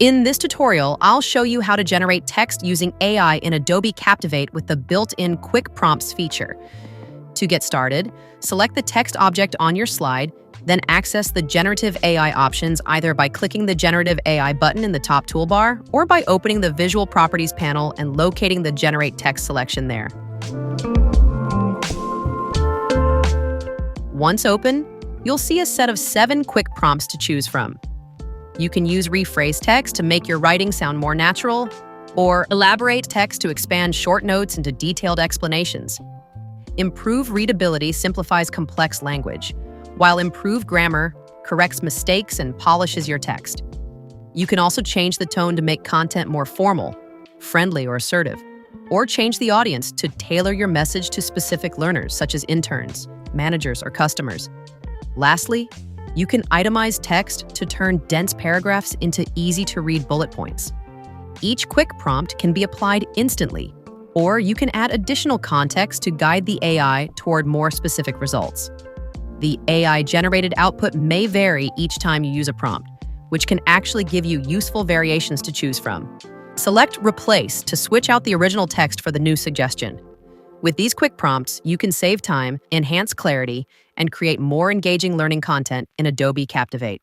In this tutorial, I'll show you how to generate text using AI in Adobe Captivate with the built-in Quick Prompts feature. To get started, select the text object on your slide, then access the Generative AI options either by clicking the Generative AI button in the top toolbar or by opening the Visual Properties panel and locating the Generate Text selection there. Once open, you'll see a set of 7 quick prompts to choose from. You can use rephrase text to make your writing sound more natural, or elaborate text to expand short notes into detailed explanations. Improve readability simplifies complex language, while improve grammar corrects mistakes and polishes your text. You can also change the tone to make content more formal, friendly, or assertive, or change the audience to tailor your message to specific learners, such as interns, managers, or customers. Lastly, you can itemize text to turn dense paragraphs into easy-to-read bullet points. Each quick prompt can be applied instantly, or you can add additional context to guide the AI toward more specific results. The AI-generated output may vary each time you use a prompt, which can actually give you useful variations to choose from. Select Replace to switch out the original text for the new suggestion. With these quick prompts, you can save time, enhance clarity, and create more engaging learning content in Adobe Captivate.